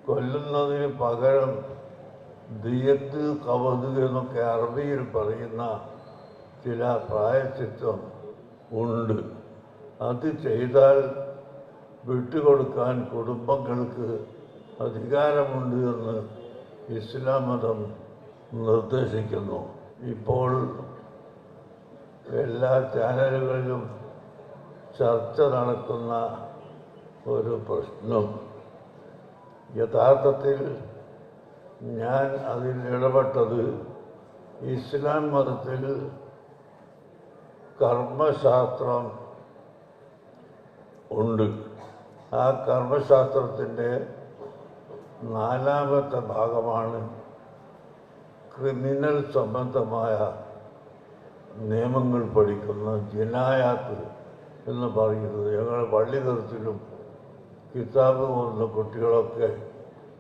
കൊല്ലുന്നതിന് പകരം ദിയത്ത് കവത് എന്നൊക്കെ അറബിയിൽ പറയുന്ന ചില പ്രായശ്ചിത്തം ഉണ്ട്. അത് ചെയ്താൽ വിട്ടുകൊടുക്കാൻ കുടുംബങ്ങൾക്ക് അധികാരമുണ്ട് എന്ന് ഇസ്ലാം മതം നിർദ്ദേശിക്കുന്നു. ഇപ്പോൾ എല്ലാ ചാനലുകളിലും ചർച്ച നടക്കുന്ന ഒരു പ്രശ്നം, യഥാർത്ഥത്തിൽ ഞാൻ അതിൽ ഇടപെട്ടത് ഇസ്ലാം മതത്തിൽ കർമ്മശാസ്ത്രം ഉണ്ട്. ആ കർമ്മശാസ്ത്രത്തിൻ്റെ 4ാമത്തെ ഭാഗമാണ് ക്രിമിനൽ സംബന്ധമായ നിയമങ്ങൾ പഠിക്കുന്ന ജിനായാത്ത് എന്ന് പറയുന്നത്. ഞങ്ങൾ പള്ളി തരത്തിലും കിതാബ് പോകുന്ന കുട്ടികളൊക്കെ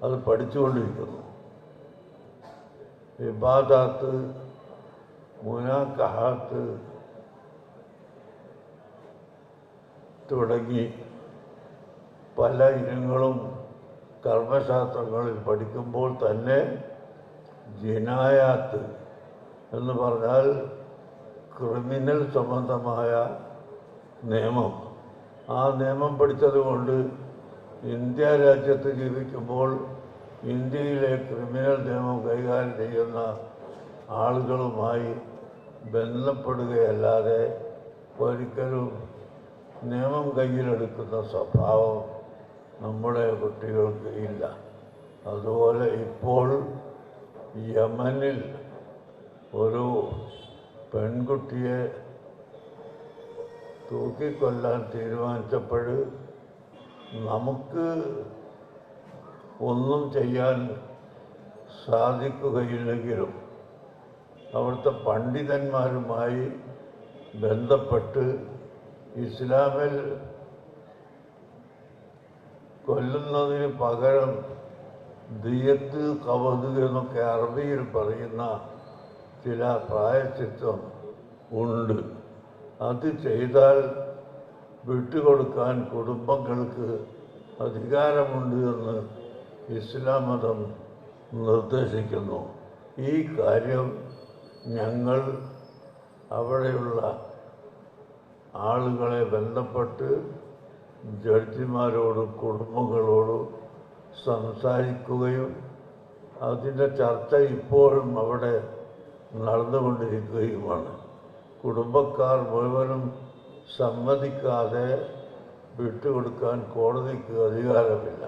അത് പഠിച്ചുകൊണ്ടിരിക്കുന്നു. ഇബാദാത്ത്, മുനാക്കഹാത്ത് തുടങ്ങി പല ഇനങ്ങളും കർമ്മശാസ്ത്രങ്ങളിൽ പഠിക്കുമ്പോൾ തന്നെ ജിനായാത്ത് എന്ന് പറഞ്ഞാൽ ക്രിമിനൽ സംബന്ധമായ നിയമം. ആ നിയമം പഠിച്ചതുകൊണ്ട് ഇന്ത്യ രാജ്യത്ത് ജീവിക്കുമ്പോൾ ഇന്ത്യയിലെ ക്രിമിനൽ നിയമം കൈകാര്യം ചെയ്യുന്ന ആളുകളുമായി ബന്ധപ്പെടുകയല്ലാതെ ഒരിക്കലും നിയമം കയ്യിലെടുക്കുന്ന സ്വഭാവം നമ്മുടെ കുട്ടികൾക്ക് ഇല്ല. അതുപോലെ ഇപ്പോൾ യമനിൽ ഒരു പെൺകുട്ടിയെ തൂക്കിക്കൊല്ലാൻ തീരുമാനിച്ചപ്പോൾ നമുക്ക് ഒന്നും ചെയ്യാൻ സാധിക്കുകയില്ലെങ്കിലും അവിടുത്തെ പണ്ഡിതന്മാരുമായി ബന്ധപ്പെട്ട് ഇസ്ലാമിൽ കൊല്ലുന്നതിന് പകരം ദിയത്ത് കവത് എന്നൊക്കെ അറബിയിൽ പറയുന്ന ചില പ്രായശ്ചിത്തം ഉണ്ട്. അത് ചെയ്താൽ വിട്ടുകൊടുക്കാൻ കുടുംബങ്ങൾക്ക് അധികാരമുണ്ട് എന്ന് ഇസ്ലാം മതം നിർദ്ദേശിക്കുന്നു. ഈ കാര്യം ഞങ്ങൾ അവിടെയുള്ള ആളുകളെ ബന്ധപ്പെട്ട് ജഡ്ജിമാരോടും കുടുംബങ്ങളോടും സംസാരിക്കുകയും അതിൻ്റെ ചർച്ച ഇപ്പോഴും അവിടെ നടന്നുകൊണ്ടിരിക്കുകയുമാണ്. കുടുംബക്കാർ മുഴുവനും സമ്മതിക്കാതെ വിട്ടുകൊടുക്കാൻ കോടതിക്ക് അധികാരമില്ല.